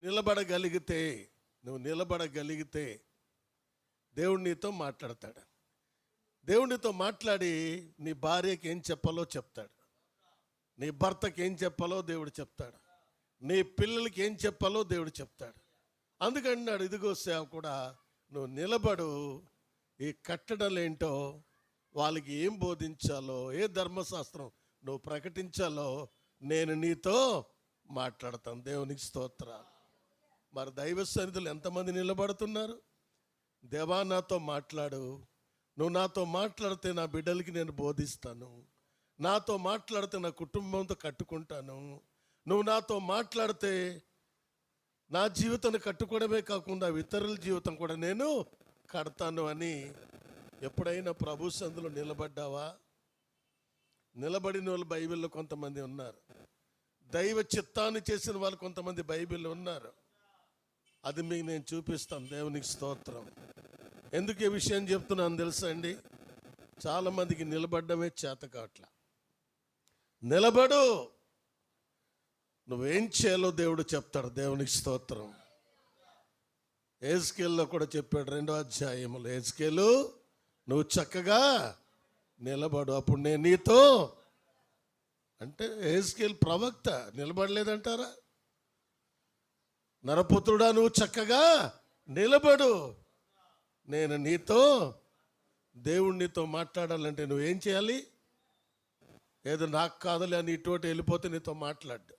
నిలబడగలిగితే నువ్వు నిలబడగలిగితే దేవుడు నీతో మాట్లాడతాడు. దేవునితో మాట్లాడి నీ భార్యకి ఏం చెప్పాలో చెప్తాడు, నీ భర్తకి ఏం చెప్పాలో దేవుడు చెప్తాడు, నీ పిల్లలకి ఏం చెప్పాలో దేవుడు చెప్తాడు. అందుకన్నాడు, ఇదిగో సేవకుడా, నువ్వు నిలబడు, ఈ కట్టడలేంటో వాళ్ళకి ఏం బోధించాలో, ఏ ధర్మశాస్త్రం నువ్వు ప్రకటించాలో నేను నీతో మాట్లాడతాను. దేవునికి స్తోత్రాలు. మరి దైవ సన్నిధులు ఎంతమంది నిలబడుతున్నారు? దేవా నాతో మాట్లాడు, నువ్వు నాతో మాట్లాడితే నా బిడ్డలకి నేను బోధిస్తాను, నాతో మాట్లాడితే నా కుటుంబంతో కట్టుకుంటాను, నువ్వు నాతో మాట్లాడితే నా జీవితాన్ని కట్టుకోవడమే కాకుండా ఇతరుల జీవితం కూడా నేను కడతాను అని ఎప్పుడైనా ప్రభు సందులో నిలబడ్డావా? నిలబడిన వాళ్ళు బైబిల్లో కొంతమంది ఉన్నారు, దైవ చిత్తాన్ని చేసిన వాళ్ళు కొంతమంది బైబిల్లో ఉన్నారు. అది మీకు నేను చూపిస్తాను. దేవునికి స్తోత్రం. ఎందుకు ఈ విషయం చెప్తున్నాను తెలుసా అండి? చాలామందికి నిలబడ్డమే చేత కావట్లా. నిలబడు, నువ్వేం చేయాలో దేవుడు చెప్తాడు. దేవునికి స్తోత్రం. ఎహెజ్కేలులో కూడా చెప్పాడు 2వ అధ్యాయములో, ఎహెజ్కేలు నువ్వు చక్కగా నిలబడు, అప్పుడు నేను నీతో. అంటే ఎహెజ్కేలు ప్రవక్త నిలబడలేదంటారా? నరపుత్రుడా, నువ్వు చక్కగా నిలబడు, నేను నీతో. దేవుడు నీతో మాట్లాడాలంటే నువ్వేం చేయాలి? ఏదో నాకు కాదులే అని ఇటువంటి వెళ్ళిపోతే నీతో మాట్లాడు,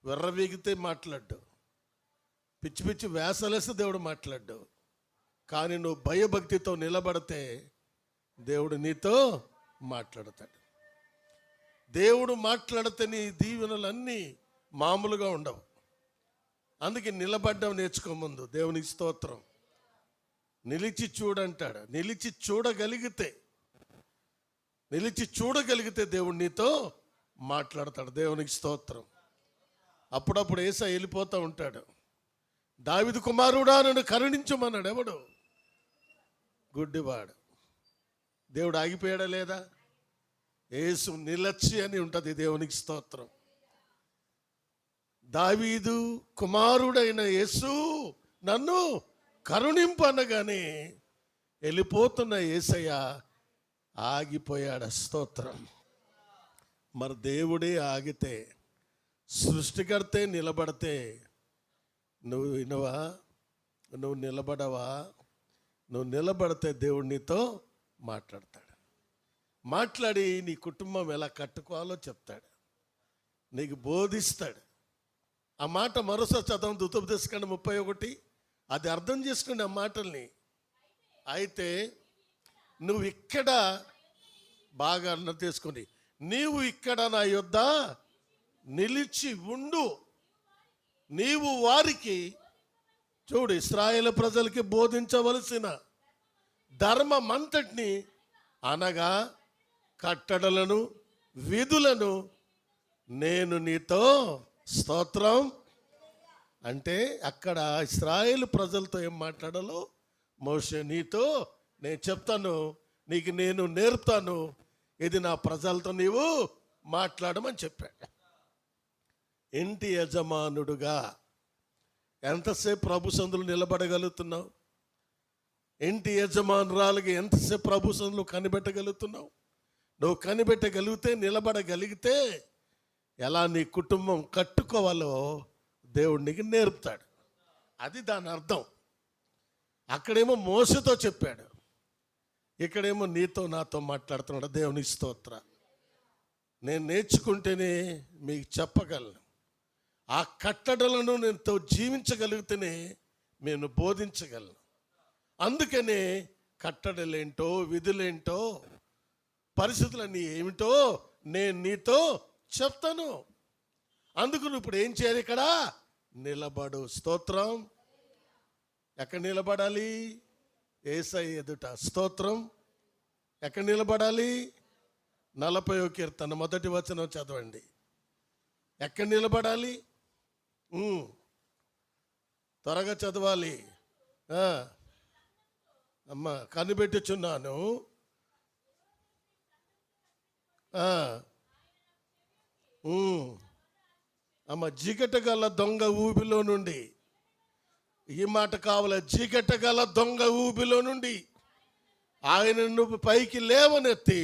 వెర్రవీగితే మాట్లాడు, పిచ్చి పిచ్చి వేసలేస్తే దేవుడు మాట్లాడు. కానీ నువ్వు భయభక్తితో నిలబడితే దేవుడు నీతో మాట్లాడతాడు. దేవుడు మాట్లాడితే నీ దీవెనలన్నీ మామూలుగా ఉండవు. అందుకే నిలబడ్డం నేర్చుకో ముందు. దేవునికి స్తోత్రం. నిలిచి చూడంటాడు. నిలిచి చూడగలిగితే దేవుడు నీతో మాట్లాడతాడు. దేవునికి స్తోత్రం. అప్పుడప్పుడు యేసయ్య వెళ్ళిపోతూ ఉంటాడు. దావీదు కుమారుడా నన్ను కరుణించమన్నాడు. ఎవడు? గుడ్డివాడు. దేవుడు ఆగిపోయాడా లేదా? యేసు నిలచి అని ఉంటుంది. దేవునికి స్తోత్రం. దావీదు కుమారుడైన యేసు నన్ను కరుణింపు అనగానే వెళ్ళిపోతున్న యేసయ్య ఆగిపోయాడు. స్తోత్రం. మరి దేవుడే ఆగితే, సృష్టికర్తే నిలబడితే నువ్వు వినవా? నువ్వు నిలబడవా? నువ్వు నిలబడితే దేవుడు నీతో మాట్లాడతాడు. మాట్లాడి నీ కుటుంబం ఎలా కట్టుకోవాలో చెప్తాడు, నీకు బోధిస్తాడు. ఆ మాట మరోసారి చదవం. ద్వితోపదేశకాండం 31. అది అర్థం చేసుకోండి ఆ మాటల్ని. అయితే నువ్వు ఇక్కడ బాగా అర్థం చేసుకొని, నీవు ఇక్కడ నా యొద్ద నిలిచి ఉండు, నీవు వారికి, చూడు, ఇశ్రాయేలు ప్రజలకి బోధించవలసిన ధర్మమంతటిని, అనగా కట్టడలను విధులను నేను నీతో. స్తోత్రం. అంటే అక్కడ ఇశ్రాయేలు ప్రజలతో ఏం మాట్లాడాలో మోషే నీతో నేను చెప్తాను, నీకు నేను నేర్పుతాను, ఇది నా ప్రజలతో నీవు మాట్లాడమని చెప్పాడు. ఇంటి యజమానుడుగా ఎంతసేపు ప్రభు సందులు నిలబడగలుగుతున్నావు? ఇంటి యజమానురాలుగా ఎంతసేపు ప్రభు సందులు కనిపెట్టగలుగుతున్నావు? నువ్వు కనిపెట్టగలిగితే, నిలబడగలిగితే ఎలా నీ కుటుంబం కట్టుకోవాలో దేవుడు నీకు నేర్పుతాడు. అది దాని అర్థం. అక్కడేమో మోసతో చెప్పాడు, ఇక్కడేమో నీతో నాతో మాట్లాడుతున్నాడు. దేవుని స్తోత్ర. నేను నేర్చుకుంటేనే మీకు చెప్పగలను. ఆ కట్టడలను నేను జీవించగలిగితేనే నేను బోధించగలను. అందుకనే కట్టడలేంటో, విధులేంటో, పరిస్థితులన్నీ ఏమిటో నేను నీతో చెప్తాను. అందుకు నువ్వు ఇప్పుడు ఏం చేయాలి? ఇక్కడ నిలబడు. స్తోత్రం. ఎక్కడ నిలబడాలి? యేసయ్య ఎదుట. స్తోత్రం. ఎక్కడ నిలబడాలి? 40వ కీర్తన 1వ వచనం చదవండి. ఎక్కడ నిలబడాలి? త్వరగా చదవాలి. అమ్మ కనిపెట్టుచున్నాను. అమ్మ జిగట గల దొంగ ఊబిలో నుండి ఈ మాట కావాలి. చీకట గల దొంగ ఊబిలో నుండి ఆయన నువ్వు పైకి లేవనెత్తి,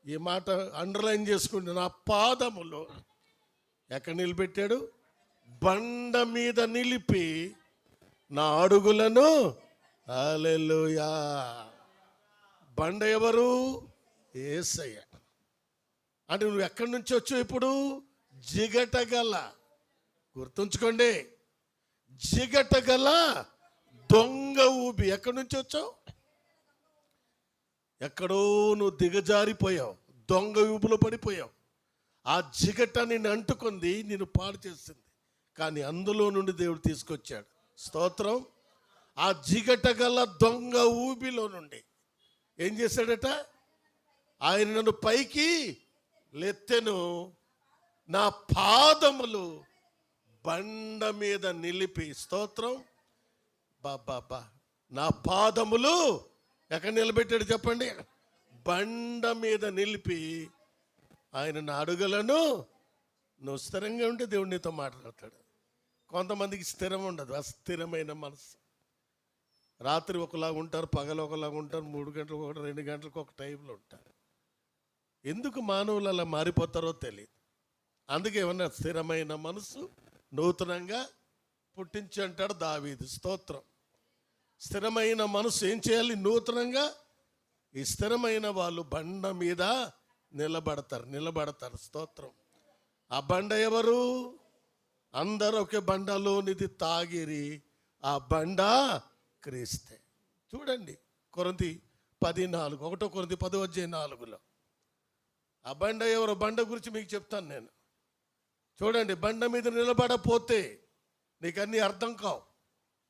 ఈ మాట అండర్లైన్ చేసుకుంటే, నా పాదములు ఎక్కడ నిలబెట్టాడు? బండ మీద నిలిపి నా అడుగులను. హల్లెలూయా. బండ ఎవరు? యేసయ్య. అంటే నువ్వు ఎక్కడి నుంచి వచ్చావు ఇప్పుడు? జిగటగల, గుర్తుంచుకోండి, జిగటగల దొంగ ఊబి. ఎక్కడి నుంచి వచ్చావు? ఎక్కడో నువ్వు దిగజారిపోయావు, దొంగ ఊబిలో పడిపోయావు. ఆ జిగట నిన్ను అంటుకుంది, నిన్ను పాడు చేసింది. కానీ అందులో నుండి దేవుడు తీసుకొచ్చాడు. స్తోత్రం. ఆ జిగట గల దొంగ ఊబిలో నుండి ఏం చేశాడట? ఆయన నన్ను పైకి లెత్తెను, నా పాదములు బండ మీద నిలిపి. స్తోత్రం. బాబా, నా పాదములు ఎక్కడ నిలబెట్టాడు చెప్పండి? బండ మీద నిలిపి ఆయన నా అడుగులను. నువ్వు స్థిరంగా ఉంటే దేవుడు నీతో మాట్లాడతాడు. కొంతమందికి స్థిరం ఉండదు, అస్థిరమైన మనసు. రాత్రి ఒకలాగా ఉంటారు, పగలు ఒకలాగా ఉంటారు, 3 గంటలకు ఒకటి, 2 గంటలకు ఒక టైంలో ఉంటారు. ఎందుకు మానవులు అలా మారిపోతారో తెలియదు. అందుకే ఏమన్నా స్థిరమైన మనసు నూతనంగా పుట్టించి అంటాడు దావీదు. స్తోత్రం. స్థిరమైన మనసు ఏం చేయాలి? నూతనంగా. ఈ స్థిరమైన వాళ్ళు బండ మీద నిలబడతారు. స్తోత్రం. ఆ బండ ఎవరు? అందరూ ఒకే బండలోనిది తాగిరి, ఆ బండ క్రీస్తే. చూడండి, కొరింథీ 10:4, 1 కొరింథీ 10:4. ఆ బండ ఎవరు? బండ గురించి మీకు చెప్తాను నేను. చూడండి, బండ మీద నిలబడపోతే నీకు అన్నీ అర్థం కావు.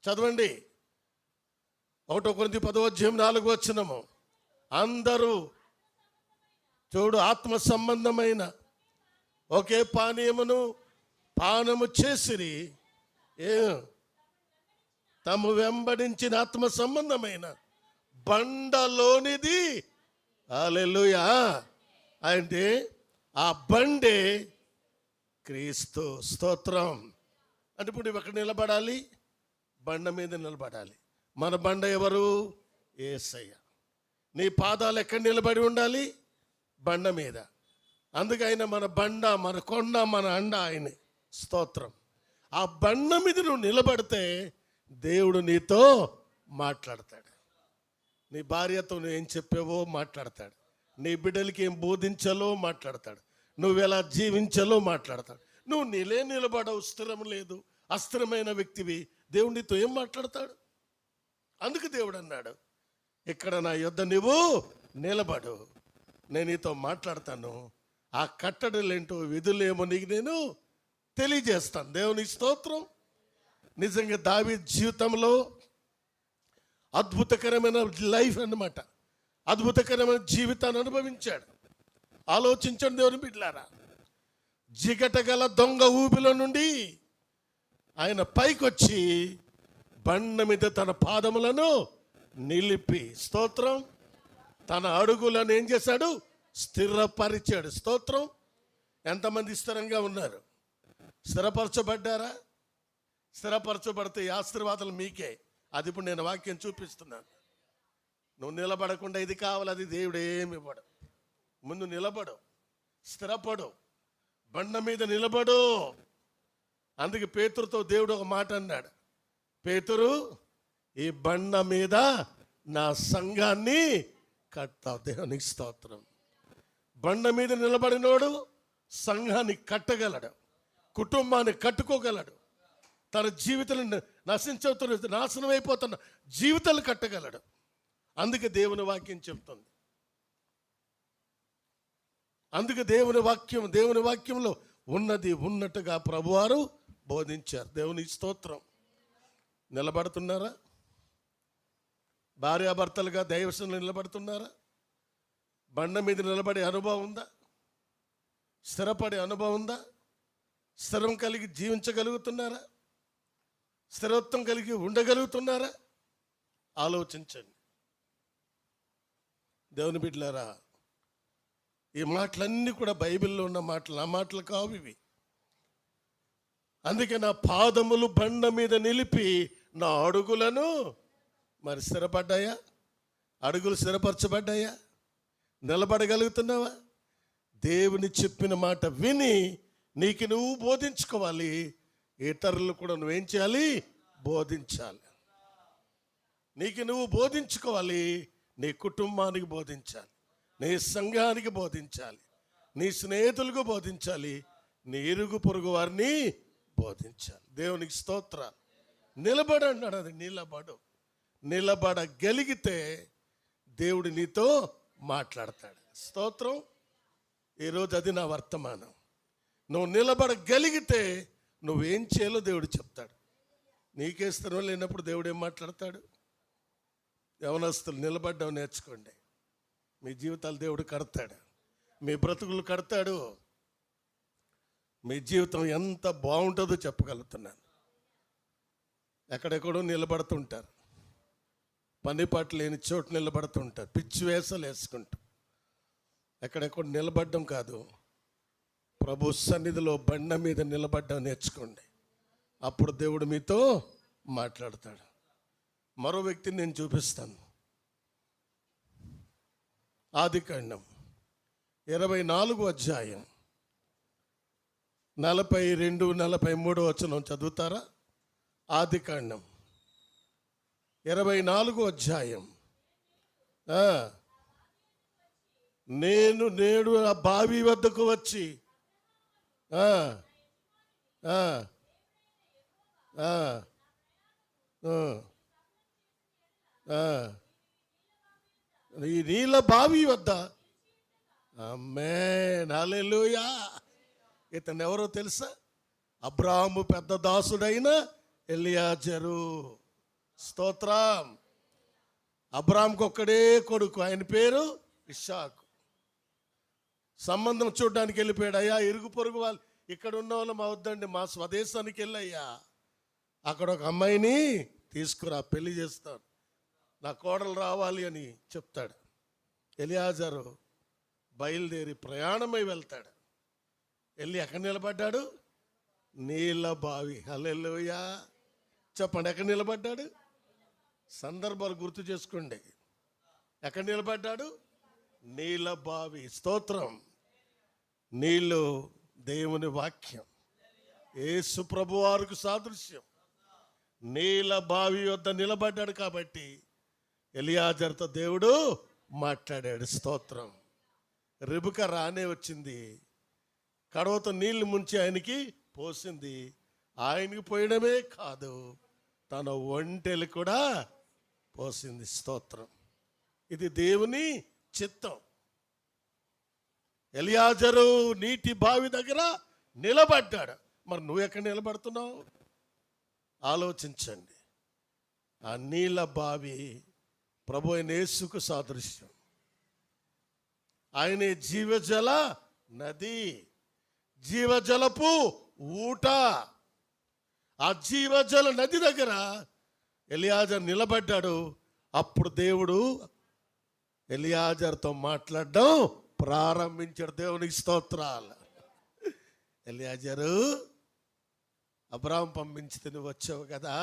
చదవండి, 1 కొరింథీ 10:4. అందరూ చూడు, ఆత్మ సంబంధమైన ఒకే పానీయమును పానము చేసిరి, తమ వెంబడించిన ఆత్మ సంబంధమైన బండలోనిది. హల్లెలూయా. అంటే ఆ బండే క్రీస్తు. స్తోత్రం. అంటే ఇప్పుడు నువ్వు ఎక్కడ నిలబడాలి? బండ మీద నిలబడాలి. మన బండ ఎవరు? యేసయ్య. నీ పాదాలు ఎక్కడ నిలబడి ఉండాలి? బండ మీద. అందుకే ఆయన మన బండ, మన కొండ, మన అండ ఆయనే. స్తోత్రం. ఆ బండ మీద నువ్వు నిలబడితే దేవుడు నీతో మాట్లాడతాడు. నీ భార్యతో నువ్వు ఏం చెప్పావో మాట్లాడతాడు. నీ బిడ్డలకి ఏం బోధించాలో మాట్లాడతాడు. నువ్వు ఎలా జీవించాలో మాట్లాడతాడు. నువ్వు నిలబడవు, స్థిరం లేదు, అస్థిరమైన వ్యక్తివి. దేవుడు నీతో ఏం మాట్లాడతాడు? అందుకు దేవుడు అన్నాడు, ఇక్కడ నా యొద్ద నువ్వు నిలబడు, నేను నీతో మాట్లాడతాను. ఆ కట్టడలేంటో విధులేమో నీకు నేను తెలియజేస్తాను. దేవుని స్తోత్రం. నిజంగా దావీదు జీవితంలో అద్భుతకరమైన లైఫ్ అన్నమాట. అద్భుతకరమైన జీవితాన్ని అనుభవించాడు. ఆలోచించండి దేవుని బిడ్డలారా. జిగట గల దొంగ ఊబిలో నుండి ఆయన పైకొచ్చి బండ మీద తన పాదములను నిలిపి, స్తోత్రం, తన అడుగులను ఏం చేశాడు? స్థిరపరిచాడు. స్తోత్రం. ఎంతమంది స్థిరంగా ఉన్నారు? స్థిరపరచబడ్డారా? స్థిరపరచబడితే ఈ ఆశీర్వాదాలు మీకే. అది ఇప్పుడు నేను వాక్యం చూపిస్తున్నాను. నువ్వు నిలబడకుండా ఇది కావాలి, అది దేవుడు ఏమి ఇవ్వడు. ముందు నిలబడు, స్థిరపడు, బండ మీద నిలబడు. అందుకే పేతురుతో దేవుడు ఒక మాట అన్నాడు, పేతురు, ఈ బండ మీద నా సంఘాన్ని కడతావు. దేవునికి స్తోత్రం. బండ మీద నిలబడినోడు సంఘాన్ని కట్టగలడు, కుటుంబాన్ని కట్టుకోగలడు, తన జీవితాలను నాశనం అయిపోతున్న జీవితాలు కట్టగలడు. అందుకే దేవుని వాక్యం చెప్తుంది. అందుకే దేవుని వాక్యంలో ఉన్నది ఉన్నట్టుగా ప్రభువారు బోధించారు. దేవుని స్తోత్రం. నిలబడుతున్నారా? భార్యాభర్తలుగా దైవసంలో నిలబడుతున్నారా? బండ మీద నిలబడే అనుభవం ఉందా? స్థిరపడే అనుభవం ఉందా? స్థిరం కలిగి జీవించగలుగుతున్నారా? స్థిరత్వం కలిగి ఉండగలుగుతున్నారా? ఆలోచించండి దేవుని బిడ్డలారా. ఈ మాటలన్నీ కూడా బైబిల్లో ఉన్న మాటలు, ఆ మాటలు కావు ఇవి. అందుకే నా పాదములు బండ మీద నిలిపి నా అడుగులను మరి స్థిరపడ్డాయా? అడుగులు స్థిరపరచబడ్డాయా? నిలబడగలుగుతున్నావా? దేవుని చెప్పిన మాట విని నీకు నువ్వు బోధించుకోవాలి. ఇతరులు కూడా నువ్వేం చేయాలి? బోధించాలి. నీకు నువ్వు బోధించుకోవాలి. నీ కుటుంబానికి బోధించాలి, నీ సంఘానికి బోధించాలి, నీ స్నేహితులకు బోధించాలి, నీ ఇరుగు పొరుగు వారిని బోధించాలి. దేవునికి స్తోత్రాలు. నిలబడు అన్నాడు. అది నిలబడగలిగితే దేవుడు నీతో మాట్లాడతాడు. స్తోత్రం. ఈరోజు అది నా వర్తమానం. నువ్వు నిలబడగలిగితే నువ్వేం చేయాలో దేవుడు చెప్తాడు. నీకే స్థిరం లేనప్పుడు దేవుడు ఏం మాట్లాడతాడు? యవనస్తులు నిలబడ్డం నేర్చుకోండి. మీ జీవితాలు దేవుడు కడతాడు, మీ బ్రతుకులు కడతాడు. మీ జీవితం ఎంత బాగుంటుందో చెప్పగలుగుతున్నాను. ఎక్కడెక్కడో నిలబడుతుంటారు, పని పాటు లేని చోటు నిలబడుతుంటారు, పిచ్చి వేషాలు వేసుకుంటూ. ఎక్కడెక్కడ నిలబడ్డం కాదు, ప్రభు సన్నిధిలో బండ మీద నిలబడ్డం నేర్చుకోండి. అప్పుడు దేవుడు మీతో మాట్లాడతాడు. మరో వ్యక్తిని నేను చూపిస్తాను. ఆదికాండం 24వ అధ్యాయం 42, 43 వచనం చదువుతారా? ఆదికాండం 24వ అధ్యాయం. నేను నేడు ఆ బావి వద్దకు వచ్చి ఈ నీళ్ళ బావి వద్ద. ఆమేన్, హల్లెలూయా. ఇతను ఎవరో తెలుసా? అబ్రాహాము పెద్ద దాసుడైన ఎలియాజరు. స్తోత్రం. అబ్రాహాంకు ఒక్కడే కొడుకు, ఆయన పేరు ఇస్సాకు. సంబంధం చూడడానికి వెళ్ళిపోయాడు. అయ్యా, ఇరుగు పొరుగు వాళ్ళు ఇక్కడ ఉన్న వాళ్ళు మా వద్దండి, మా స్వదేశానికి వెళ్ళయ్యా, అక్కడ ఒక అమ్మాయిని తీసుకురా, పెళ్లి చేస్తాను, నా కోడలు రావాలి అని చెప్తాడు. ఎలియాజరు బయలుదేరి ప్రయాణమై వెళ్తాడు. వెళ్ళి ఎక్కడ నిలబడ్డాడు? నీళ్ళ బావి. హల్లెలూయా. చెప్పండి, ఎక్కడ నిలబడ్డాడు? సందర్భాలు గుర్తు చేసుకోండి. ఎక్కడ నిలబడ్డాడు? నీళ్ళ బావి. స్తోత్రం. నీళ్ళు దేవుని వాక్యం, యేసు ప్రభు వారికి సాదృశ్యం. నీళ్ళ బావి వద్ద నిలబడ్డాడు కాబట్టి ఎలియాజరుతో దేవుడు మాట్లాడాడు. స్తోత్రం. రిబుక రానే వచ్చింది, కడవతో నీళ్లు ముంచి ఆయనకి పోసింది. ఆయనకి పోయడమే కాదు, తన ఒంటెలు కూడా పోసింది. స్తోత్రం. ఇది దేవుని చిత్తం. ఎలియాజరు నీటి బావి దగ్గర నిలబడ్డాడు. మరి నువ్వు ఎక్కడ నిలబడుతున్నావు? ఆలోచించండి. ఆ నీళ్ళ బావి ప్రభు అయిన యేసుకు సాదృశ్యం. ఆయనే జీవజల నది, జీవజలపు ఊట. ఆ జీవజల నది దగ్గర ఎలియాజర్ నిలబడ్డాడు. అప్పుడు దేవుడు ఎలియాజర్తో మాట్లాడడం ప్రారంభించాడు. దేవునికి స్తోత్రాలు. ఎలియాజరు, అబ్రాహాం పంపించితే నువ్వు వచ్చావు కదా,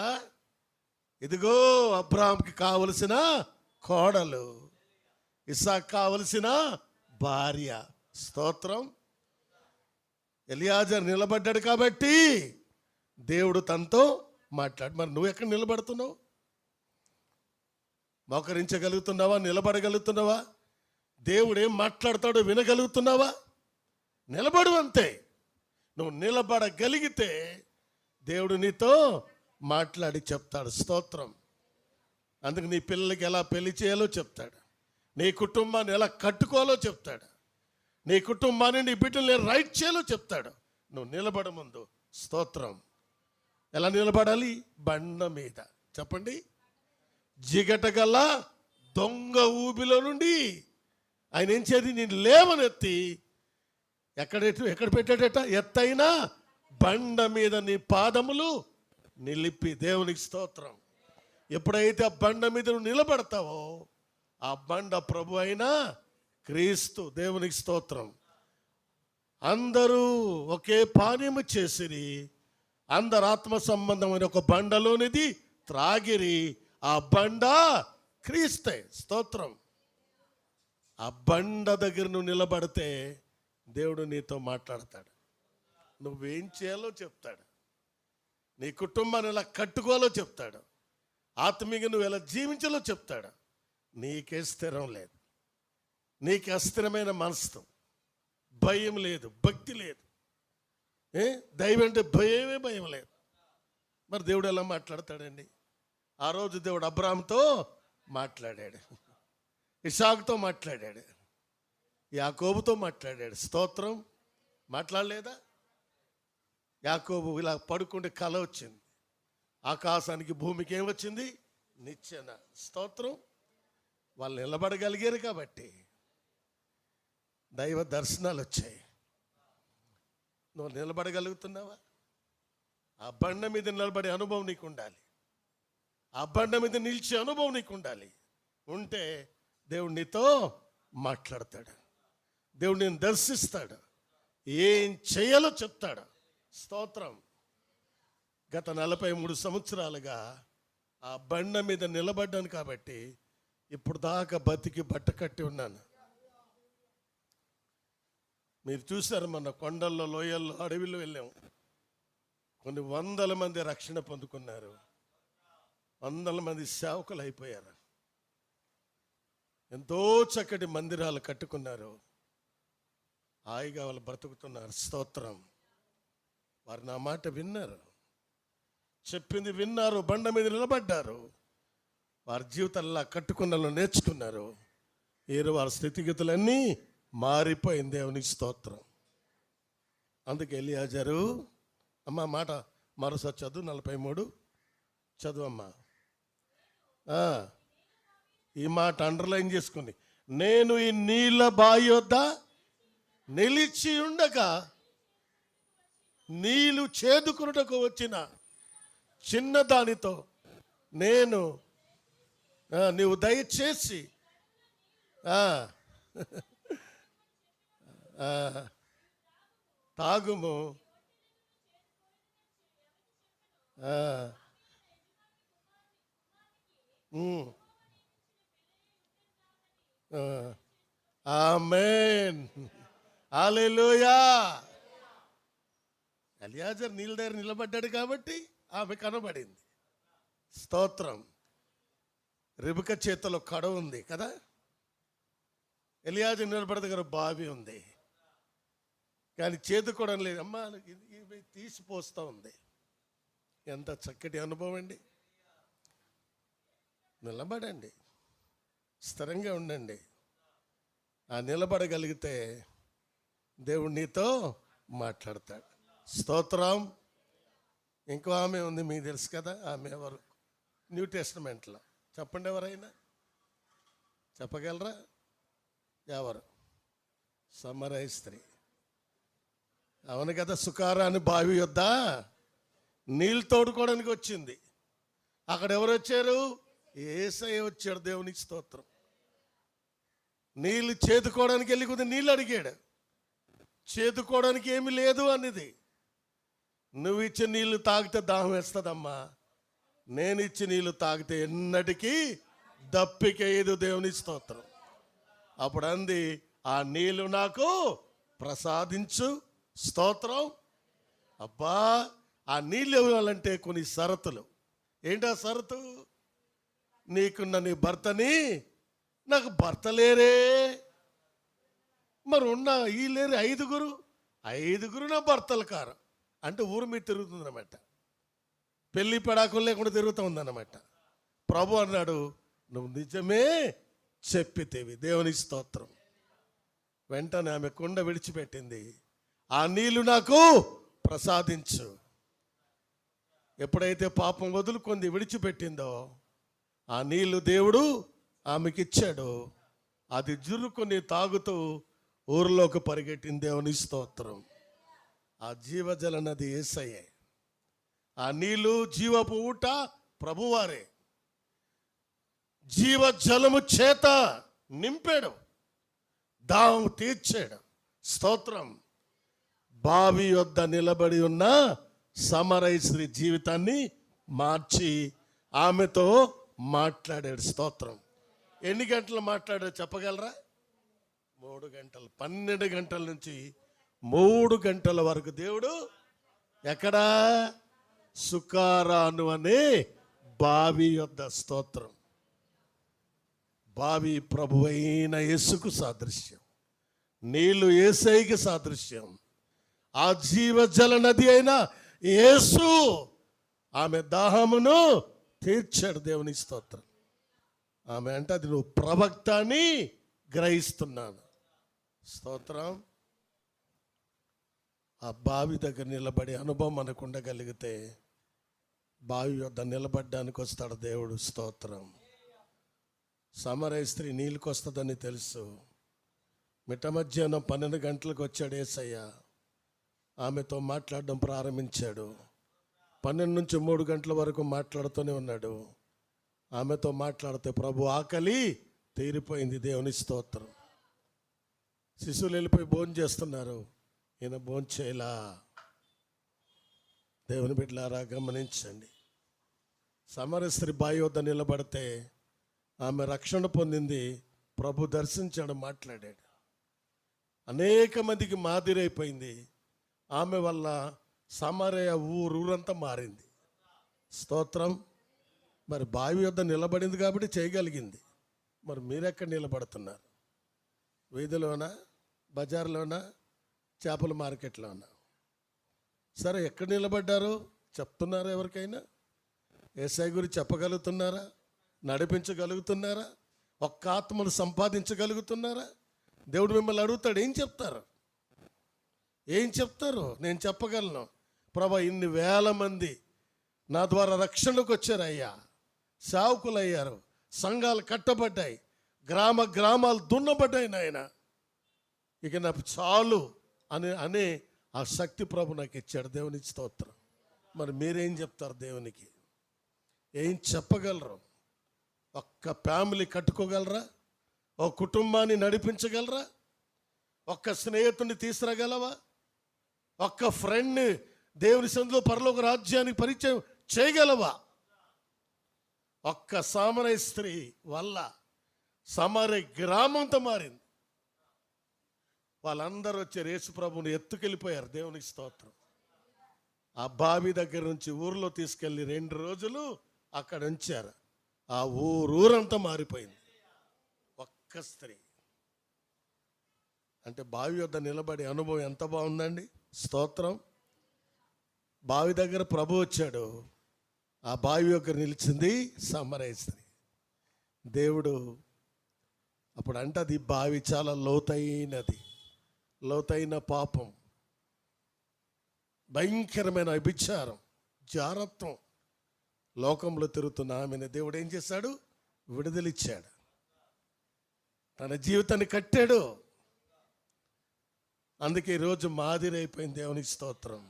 ఇదిగో అబ్రాహాంకి కావలసిన కోడలు, ఇస్సాకు కావలసిన భార్య. స్తోత్రం. ఎలియాజర్ నిలబడ్డాడు కాబట్టి దేవుడు తనతో మాట్లాడు. మరి నువ్వు ఎక్కడ నిలబడుతున్నావు? మోకరించగలుగుతున్నావా? నిలబడగలుగుతున్నావా? దేవుడు ఏం మాట్లాడతాడో వినగలుగుతున్నావా? నిలబడు అంతే. నువ్వు నిలబడగలిగితే దేవుడు నీతో మాట్లాడి చెప్తాడు. స్తోత్రం. అందుకు నీ పిల్లలకి ఎలా పెళ్లి చేయాలో చెప్తాడు, నీ కుటుంబాన్ని ఎలా కట్టుకోవాలో చెప్తాడు, నీ కుటుంబాన్ని నీ బిడ్డల్ని రైట్ చేయాలో చెప్తాడు. నువ్వు నిలబడ ముందు. స్తోత్రం. ఎలా నిలబడాలి? బండ మీద. చెప్పండి. జిగటగల దొంగ ఊబిలో నుండి ఆయన ఏం చేసి నేను లేవనెత్తి ఎక్కడ పెట్టాడట? ఎత్తైన బండ మీద నీ పాదములు నిలిపి. దేవునికి స్తోత్రం. ఎప్పుడైతే ఆ బండ మీద నువ్వు నిలబడతావో ఆ బండ ప్రభు అయిన క్రీస్తు. దేవునికి స్తోత్రం. అందరూ ఒకే పానీయము చేసిరి, అందరు ఆత్మ సంబంధమైన ఒక బండలోనిది త్రాగిరి. ఆ బండ క్రీస్తే. స్తోత్రం. ఆ బండ దగ్గర నువ్వు నిలబడితే దేవుడు నీతో మాట్లాడతాడు. నువ్వేం చేయాలో చెప్తాడు. నీ కుటుంబాన్ని ఎలా కట్టుకోవాలో చెప్తాడు. ఆత్మీయంగా నువ్వు ఎలా జీవించాలో చెప్తాడు. నీకే స్థిరం లేదు, నీకు అస్థిరమైన మనసుతో, భయం లేదు, భక్తి లేదు. దైవం అంటే భయం లేదు. మరి దేవుడు ఎలా మాట్లాడతాడండి? ఆ రోజు దేవుడు అబ్రాహాముతో మాట్లాడాడు, ఇస్సాకుతో మాట్లాడాడు, యాకోబుతో మాట్లాడాడు. స్తోత్రం. మాట్లాడలేదా? యాకోబు ఇలా పడుకుంటే కల వచ్చింది. ఆకాశానికి భూమికి ఏమొచ్చింది? నిచ్చెన. స్తోత్రం. వాళ్ళు నిలబడగలిగారు కాబట్టి దైవ దర్శనాలు వచ్చాయి. నువ్వు నిలబడగలుగుతున్నావా? ఆ బండ మీద నిలబడే అనుభవం నీకు ఉండాలి. ఆ బండ మీద నిలిచే అనుభవం నీకు ఉండాలి. ఉంటే దేవుడు నీతో మాట్లాడతాడు. దేవుడు నేను దర్శిస్తాడు, ఏం చేయాలో చెప్తాడు. స్తోత్రం. గత 43 సంవత్సరాలుగా ఆ బండ మీద నిలబడ్డాను కాబట్టి ఇప్పుడు దాకా బతికి బట్ట కట్టి ఉన్నాను. మీరు చూశారు, మన కొండల్లో, లోయల్లో, అడవిలో వెళ్ళాము. కొన్ని వందల మంది రక్షణ పొందుకున్నారు, వందల మంది సేవకులు అయిపోయారు, ఎంతో చక్కటి మందిరాలు కట్టుకున్నారు, హాయిగా వాళ్ళు బ్రతుకుతున్నారు. స్తోత్రం. వారు నా మాట విన్నారు, చెప్పింది విన్నారు, బండ మీద నిలబడ్డారు, వారి జీవితాల్లో కట్టుకున్నలో నేర్చుకున్నారు. వారి స్థితిగతులన్నీ మారిపోయింది. దేవునికి స్తోత్రం. అందుకే ఎలియాజరు, అమ్మ మాట మరోసారి చదువు, 43 చదువమ్మా. ఈ మాట అండర్లైన్ చేసుకుని, నేను ఈ నీళ్ళ బావి వద్ద నిలిచి ఉండగా నీళ్ళు చేదుకున్నటకు వచ్చిన చిన్నదానితో నీవు దయచేసి తాగుము. ఆమేన్. హల్లెలూయా. ఎలియాజరు నీళ్ళ దగ్గర నిలబడ్డాడు కాబట్టి ఆమె కనబడింది. స్తోత్రం. రిబకా చేతిలో కడవ ఉంది కదా, ఎలియాజరు నిలబడి దగ్గర బావి ఉంది, కానీ చేదుకోవడం లేదు. అమ్మా తీసిపోస్తూ ఉంది. ఎంత చక్కటి అనుభవం అండి. నిలబడండి, స్థిరంగా ఉండండి. ఆ నిలబడగలిగితే దేవుడు నీతో మాట్లాడతాడు. స్తోత్రం. ఇంకో ఆమె ఉంది, మీకు తెలుసు కదా. ఆమె ఎవరు? న్యూ టెస్టమెంట్లో చెప్పండి, ఎవరైనా చెప్పగలరా? ఎవరు? సమరయ స్త్రీ. అవును కదా. సుకారాన్ని బావి యొద్ద నీళ్ళు తోడుకోవడానికి వచ్చింది. అక్కడ ఎవరు వచ్చారు? యేసయ్య వచ్చాడు. దేవునికి స్తోత్రం. నీళ్ళు చేదుకోవడానికి వెళ్ళి కొద్ది నీళ్ళు అడిగాడు. చేదుకోవడానికి ఏమీ లేదు అన్నది. నువ్వు ఇచ్చే నీళ్ళు తాగితే దాహం వేస్తుందమ్మా, నేను ఇచ్చే నీళ్ళు తాగితే ఎన్నటికీ దప్పికేయదు. దేవుని స్తోత్రం. అప్పుడు అంది, ఆ నీళ్ళు నాకు ప్రసాదించు. స్తోత్రం. అబ్బా, ఆ నీళ్ళు ఇవ్వాలంటే కొన్ని షరతులు. ఏంటా షరతు? నీకున్న నీ భర్తని, నాకు భర్త లేరే, మరి ఉన్న ఈ లేరు ఐదుగురు నా భర్తలు కారు అంటే ఊరు మీద తిరుగుతుందన్నమాట. పెళ్లి పడాకులు లేకుండా తిరుగుతూ ఉందన్నమాట. ప్రభు అన్నాడు, నువ్వు నిజమే చెప్పితేవి. దేవుని స్తోత్రం. వెంటనే ఆమె కుండ విడిచిపెట్టింది. ఆ నీళ్లు నాకు ప్రసాదించు. ఎప్పుడైతే పాపం వదులుకుంది, విడిచిపెట్టిందో, ఆ నీళ్లు దేవుడు ఆమెకిచ్చాడు. అది జుర్రుకొని తాగుతూ ఊరిలోకి పరిగెట్టింది. దేవుని స్తోత్రం. ఆ జీవజల నది యేసయ్యే. ఆ నీళ్లు జీవపు ఊట ప్రభువారే. జీవజలము చేత నింపాడు, దాహం తీర్చాడు. స్తోత్రం. బావి వద్ద నిలబడి ఉన్న సమరయ స్త్రీ జీవితాన్ని మార్చి ఆమెతో మాట్లాడాడు. స్తోత్రం. ఎన్ని గంటలు మాట్లాడాడు చెప్పగలరా? 3 గంటలు. 12 గంటల నుంచి 3 గంటల వరకు దేవుడు ఎక్కడా? సుకారాను అనే బావి యొద్ద. స్తోత్రం. బావి ప్రభు అయిన యేసుకు సాదృశ్యం, నీళ్లు యేసయ్యకి సాదృశ్యం. ఆ జీవజల నది అయిన యేసు ఆమె దాహమును తీర్చాడు. దేవుని స్తోత్రం. ఆమె అంటే అది నువ్వు ప్రవక్త అని గ్రహిస్తున్నాను. స్తోత్రం. ఆ బావి దగ్గర నిలబడి అనుభవం మనకు ఉండగలిగితే బావి వద్ద నిలబడ్డానికి వస్తాడు దేవుడు. స్తోత్రం. సమరయ స్త్రీ నీళ్ళకి వస్తుందని తెలుసు. మిట్ట మధ్యాహ్నం 12 గంటలకు వచ్చాడు యేసయ్య. ఆమెతో మాట్లాడడం ప్రారంభించాడు. 12 నుంచి 3 గంటల వరకు మాట్లాడుతూనే ఉన్నాడు. ఆమెతో మాట్లాడితే ప్రభు ఆకలి తీరిపోయింది. దేవుని స్తోత్రం. శిశువులు వెళ్ళిపోయి భోజనం చేస్తున్నారు, ఈయన భోజనం చేయలా. దేవుని బిడ్డలారా గమనించండి. సమరయ స్త్రీ బావి వద్ద నిలబడితే ఆమె రక్షణ పొందింది. ప్రభు దర్శించాడు, మాట్లాడాడు. అనేక మందికి మాదిరైపోయింది. ఆమె వల్ల సమరయ ఊరంతా మారింది. స్తోత్రం. మరి బావి వద్ద నిలబడింది కాబట్టి చేయగలిగింది. మరి మీరెక్కడ నిలబడుతున్నారు? వీధిలోనా, బజార్లోనా, చేపల మార్కెట్లోనా? సరే, ఎక్కడ నిలబడ్డారు చెప్తున్నారా? ఎవరికైనా యేసయ్య గురించి చెప్పగలుగుతున్నారా? నడిపించగలుగుతున్నారా? ఒక్క ఆత్మను సంపాదించగలుగుతున్నారా? దేవుడు మిమ్మల్ని అడుగుతాడు, ఏం చెప్తారు? ఏం చెప్తారు? నేను చెప్పగలను. ప్రభా, ఇన్ని వేల మంది నా ద్వారా రక్షణకు వచ్చారు అయ్యా, సేవకులు అయ్యారు, సంఘాలు కట్టబడ్డాయి, గ్రామాలు దున్నబడ్డాయి నాయన, ఇక నాకు చాలు అనే ఆ శక్తి ప్రభు నాకు ఇచ్చాడు. దేవుని స్తోత్రం. మరి మీరేం చెప్తారు దేవునికి? ఏం చెప్పగలరు? ఒక్క ఫ్యామిలీ కట్టుకోగలరా? ఒక కుటుంబాన్ని నడిపించగలరా? ఒక్క స్నేహితుడిని తీసుకురాగలవా? ఒక్క ఫ్రెండ్ని దేవుని సందులో పరలోక రాజ్యానికి పరిచయం చేయగలవా? ఒక్క సమరయ స్త్రీ వల్ల సమరయ గ్రామంతో మారింది. వాళ్ళందరూ వచ్చారు, యేసు ప్రభువుని ఎత్తుకెళ్ళిపోయారు. దేవునికి స్తోత్రం. ఆ బావి దగ్గర నుంచి ఊరిలో తీసుకెళ్ళి 2 రోజులు అక్కడ ఉంచారు. ఆ ఊరంతా మారిపోయింది. ఒక్క స్త్రీ అంటే బావి వద్ద నిలబడే అనుభవం ఎంత బాగుందండి. స్తోత్రం. బావి దగ్గర ప్రభు వచ్చాడు, ఆ బావి దగ్గర నిలిచింది సమరయ స్త్రీ. దేవుడు అప్పుడు అంటే అది బావి చాలా లోతైనది, లోతైన పాపం, భయంకరమైన వ్యభిచారం, జారత్వం లోకంలో తిరుగుతున్న ఆమెను దేవుడు ఏం చేశాడు? విడుదలిచ్చాడు. తన జీవితాన్ని కట్టాడు. అందుకే ఈరోజు మాదిరి అయిపోయింది. దేవునికి స్తోత్రం.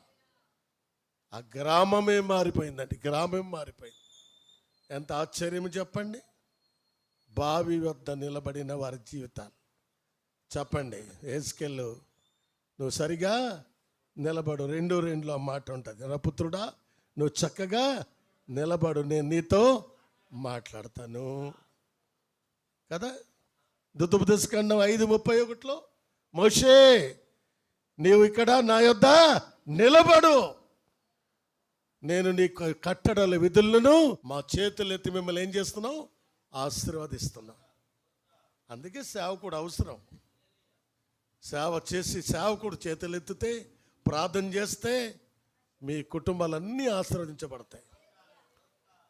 ఆ గ్రామమే మారిపోయిందండి. గ్రామం మారిపోయింది. ఎంత ఆశ్చర్యం చెప్పండి. బావి వద్ద నిలబడిన వారి జీవితాలు చెప్పండి. ఏసుకెళ్ళు, నువ్వు సరిగా నిలబడు. 2:2 మాట ఉంటుంది. నరపుత్రుడా, నువ్వు చక్కగా నిలబడు, నేను నీతో మాట్లాడతాను కదా. ద్వితీయోపదేశకాండం 5:31 మోషే, నీవు ఇక్కడ నా యొద్ద నిలబడు, నేను నీ కట్టడల విధులను మా చేతులు ఎత్తి మిమ్మల్ని ఏం చేస్తున్నావు? ఆశీర్వదిస్తున్నావు. అందుకే సేవకుడు అవసరం. సేవ చేసి సేవకుడు చేతులు ఎత్తితే, ప్రార్థన చేస్తే మీ కుటుంబాలన్నీ ఆశీర్వదించబడతాయి.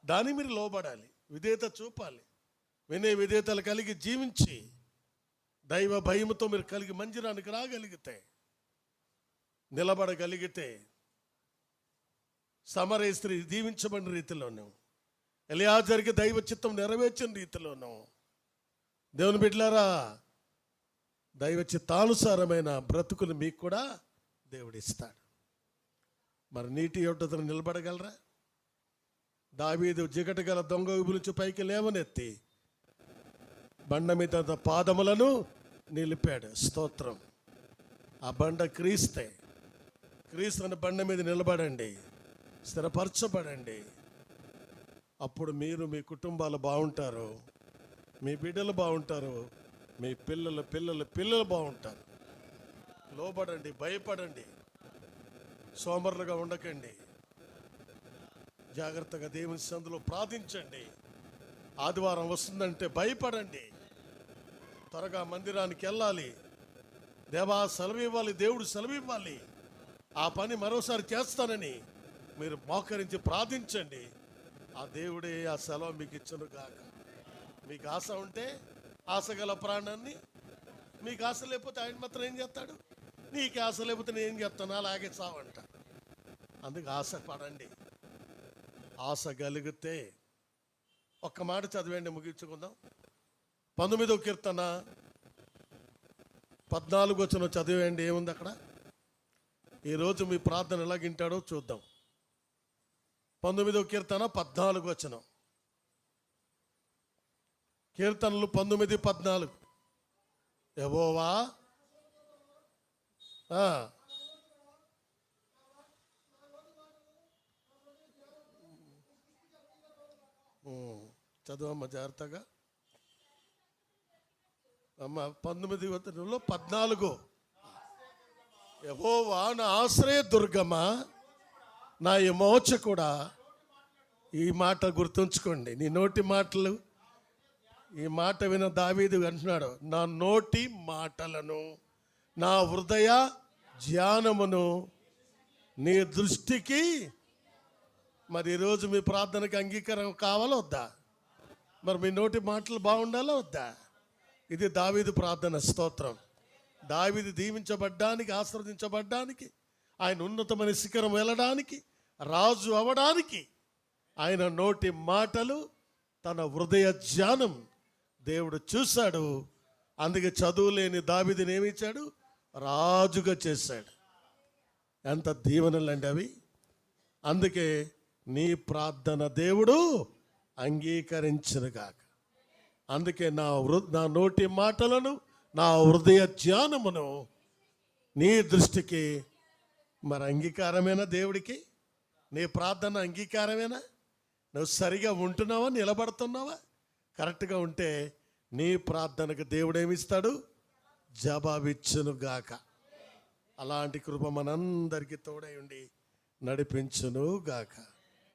దాన్ని మీరు లోబడాలి, విధేయత చూపాలి. వినయ విధేయతలు కలిగి జీవించి దైవ భయముతో మీరు కలిగి మందిరానికి రాగలిగితే, నిలబడగలిగితే, సమరయ స్త్రీ దీవించబడిన రీతిలోను, ఎలియాజరుకి దైవ చిత్తం నెరవేర్చిన రీతిలోను, దేవుని బిడ్డలారా, దైవ చిత్తానుసారమైన బ్రతుకులు మీకు కూడా దేవుడు ఇస్తాడు. మరి నీటి యొడ్డ నిలబడగలరా? దావీదు జిగట గల దొంగ ఊబి నుంచి పైకి లేవనెత్తి బండ మీద పాదములను నిలిపాడు. స్తోత్రం. ఆ బండ క్రీస్తే. క్రీస్తు అనే బండ మీద నిలబడండి. స్థిరపరచబడండి. అప్పుడు మీరు మీ కుటుంబాలు బాగుంటారు, మీ బిడ్డలు బాగుంటారు, మీ పిల్లలు పిల్లలు పిల్లలు బాగుంటారు. లోబడండి, భయపడండి, సోమరులుగా ఉండకండి. జాగ్రత్తగా దేవుని సందులో ప్రార్థించండి. ఆదివారం వస్తుందంటే భయపడండి. త్వరగా మందిరానికి వెళ్ళాలి. దేవా సెలవు ఇవ్వాలి, దేవుడు సెలవు ఇవ్వాలి, ఆ పని మరోసారి చేస్తానని మీరు మోకరించి ప్రార్థించండి. ఆ దేవుడే ఆ సెలవు మీకు ఇచ్చును గాక. మీకు ఆశ ఉంటే ఆశ గల ప్రాణాన్ని, మీకు ఆశ లేకపోతే ఆయన మాత్రం ఏం చేస్తాడు? నీకు ఆశ లేకపోతే నేను ఏం చెప్తాను, అలాగే చావంట. అందుకు ఆశ పడండి. ఆశ కలిగితే ఒక్క మాట చదివండి, ముగించుకుందాం. 19వ కీర్తన 14 చదివేయండి. ఏముంది అక్కడ? ఈరోజు మీ ప్రార్థన ఎలాగింటాడో చూద్దాం. 19వ కీర్తన 14. కీర్తనలు 19-14. యెహోవా చదువమ్మ జాగ్రత్తగా అమ్మ. 19:14 యెహోవా నా ఆశ్రయ దుర్గమా, నా విమోచకుడా. ఈ మాట గుర్తుంచుకోండి. నీ నోటి మాటలు, ఈ మాట విన దావీదు అంటున్నాడు, నా నోటి మాటలను, నా హృదయ ధ్యానమును నీ దృష్టికి. మరి ఈరోజు మీ ప్రార్థనకి అంగీకారం కావాలా వద్దా? మరి మీ నోటి మాటలు బాగుండాలా వద్దా? ఇది దావీదు ప్రార్థన స్తోత్రం. దావీదు దీవించబడ్డానికి, ఆశీర్వదించబడ్డానికి, ఆయన ఉన్నతమైన శిఖరం వెళ్ళడానికి, రాజు అవడానికి ఆయన నోటి మాటలు, తన హృదయ ధ్యానం దేవుడు చూశాడు. అందుకే చదువులేని దావీదుని ఏమిచ్చాడు? రాజుగా చేశాడు. ఎంత దీవెనలండి అవి. అందుకే నీ ప్రార్థన దేవుడు అంగీకరించునుగాక. అందుకే నా నోటి మాటలను, నా హృదయ ధ్యానమును నీ దృష్టికి. మరి అంగీకారమేనా దేవుడికి? నీ ప్రార్థన అంగీకారమేనా? నువ్వు సరిగా ఉంటున్నావా, నిలబడుతున్నావా? కరెక్ట్గా ఉంటే నీ ప్రార్థనకు దేవుడు ఏమిస్తాడు? జవాబిచ్చునుగాక. అలాంటి కృప మనందరికీ తోడై ఉండి నడిపించునుగాక.